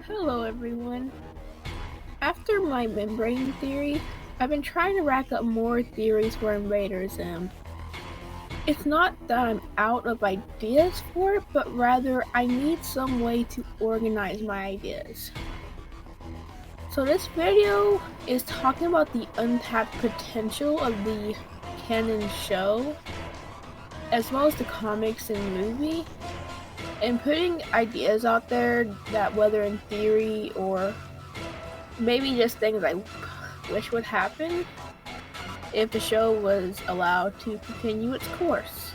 Hello everyone. After my membrane theory, I've been trying to rack up more theories for invaders and it's not that I'm out of ideas for it, but rather I need some way to organize my ideas. So this video is talking about the untapped potential of the canon show, as well as the comics and movie, and putting ideas out there that whether in theory or maybe just things I wish would happen if the show was allowed to continue its course.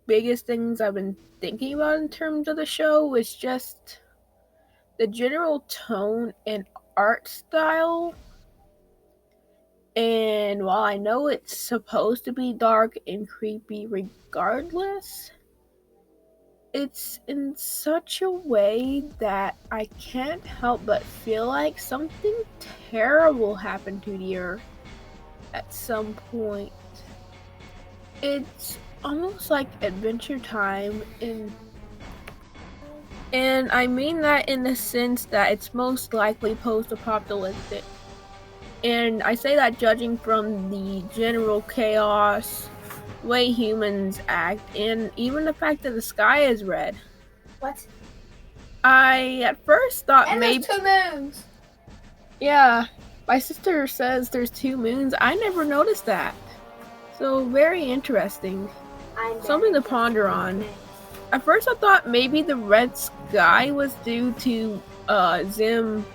Biggest things I've been thinking about in terms of the show is just the general tone and art style. And while I know it's supposed to be dark and creepy regardless, it's in such a way that I can't help but feel like something terrible happened to the Earth at some point. It's almost like Adventure Time and I mean that in the sense that it's most likely post-apocalyptic. And I say that judging from the general chaos, way humans act, and even the fact that the sky is red. What? I at first thought And maybe there's 2 moons. Yeah, my sister says there's 2 moons. I never noticed that. So very interesting. Something to ponder on. At first I thought maybe the red sky was due to Zim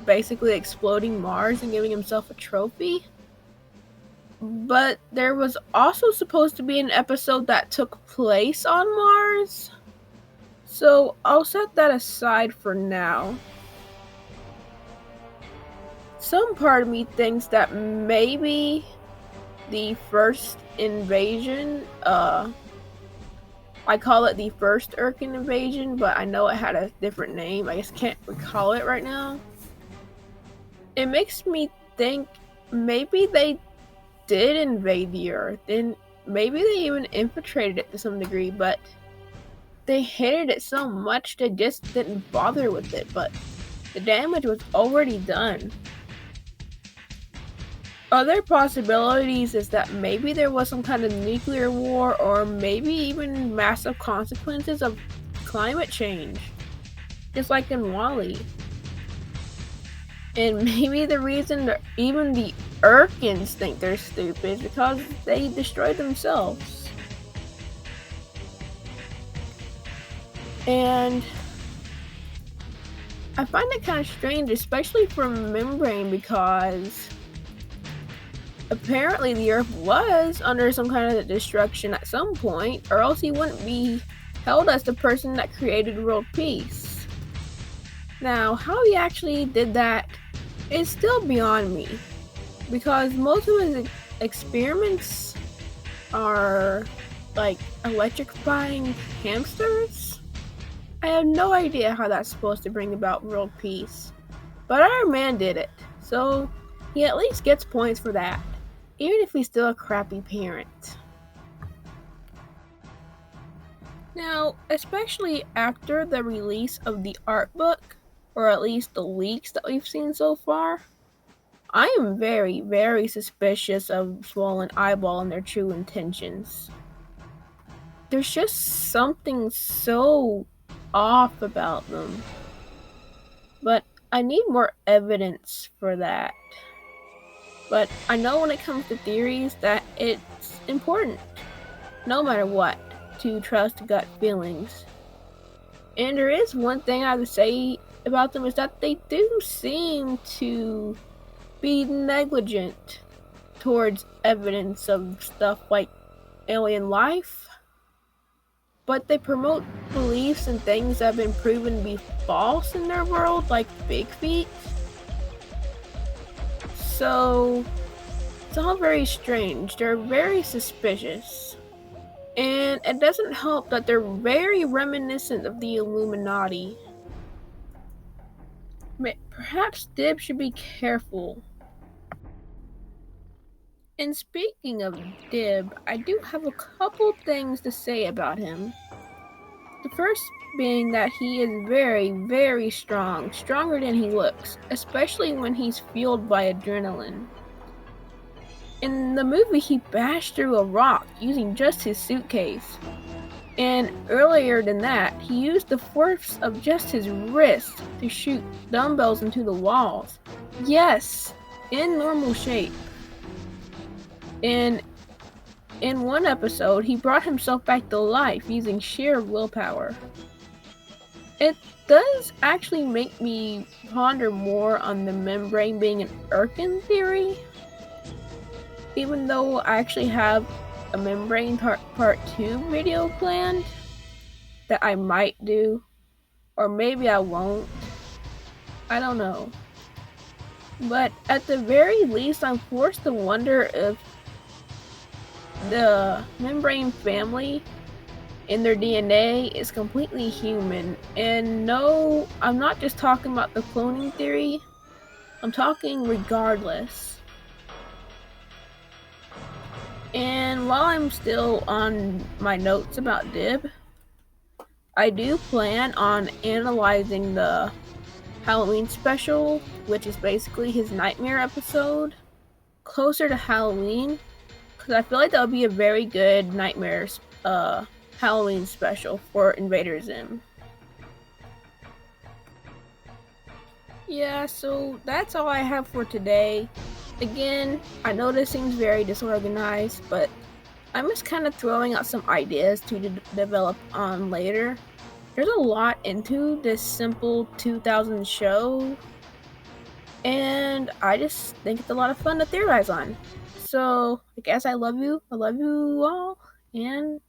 basically exploding Mars and giving himself a trophy. But there was also supposed to be an episode that took place on Mars. So I'll set that aside for now. Some part of me thinks that maybe the first invasion, I call it the first Urkin invasion, but I know it had a different name. I just can't recall it right now. It makes me think maybe they did invade the Earth, and maybe they even infiltrated it to some degree, but they hated it so much they just didn't bother with it, but the damage was already done. Other possibilities is that maybe there was some kind of nuclear war or maybe even massive consequences of climate change, just like in WALL-E. And maybe the reason that even the Urkins think they're stupid is because they destroyed themselves. And I find it kind of strange, especially for Membrane, because apparently the Earth was under some kind of destruction at some point, or else he wouldn't be held as the person that created world peace. Now, how he actually did that is still beyond me, because most of his experiments are like electrifying hamsters. I have no idea how that's supposed to bring about world peace, but Iron Man did it, so he at least gets points for that, even if he's still a crappy parent. Now, especially after the release of the art book, or at least the leaks that we've seen so far, I am very, very suspicious of Swollen Eyeball and their true intentions. There's just something so off about them. But I need more evidence for that. But I know when it comes to theories that it's important, no matter what, to trust gut feelings. And there is one thing I would say about them is that they do seem to be negligent towards evidence of stuff like alien life, but they promote beliefs and things that have been proven to be false in their world, like Big Feet. So it's all very strange. They're very suspicious. And it doesn't help that they're very reminiscent of the Illuminati. Perhaps Dib should be careful. And speaking of Dib, I do have a couple things to say about him. The first being that he is very, very strong, stronger than he looks, especially when he's fueled by adrenaline. In the movie, he bashed through a rock using just his suitcase. And earlier than that, he used the force of just his wrist to shoot dumbbells into the walls. Yes, in normal shape. And in one episode, he brought himself back to life using sheer willpower. It does actually make me ponder more on the membrane being an Erkin theory. Even though I actually have a membrane part 2 video planned that I might do, or maybe I won't. I don't know. But at the very least, I'm forced to wonder if the membrane family in their DNA is completely human. And no, I'm not just talking about the cloning theory, I'm talking regardless. And while I'm still on my notes about Dib, I do plan on analyzing the Halloween special, which is basically his nightmare episode, closer to Halloween, because I feel like that would be a very good nightmares Halloween special for Invader Zim. Yeah, so that's all I have for today. Again, I know this seems very disorganized, but I'm just kind of throwing out some ideas to develop on later. There's a lot into this simple 2000 show, and I just think it's a lot of fun to theorize on. So I guess I love you all, and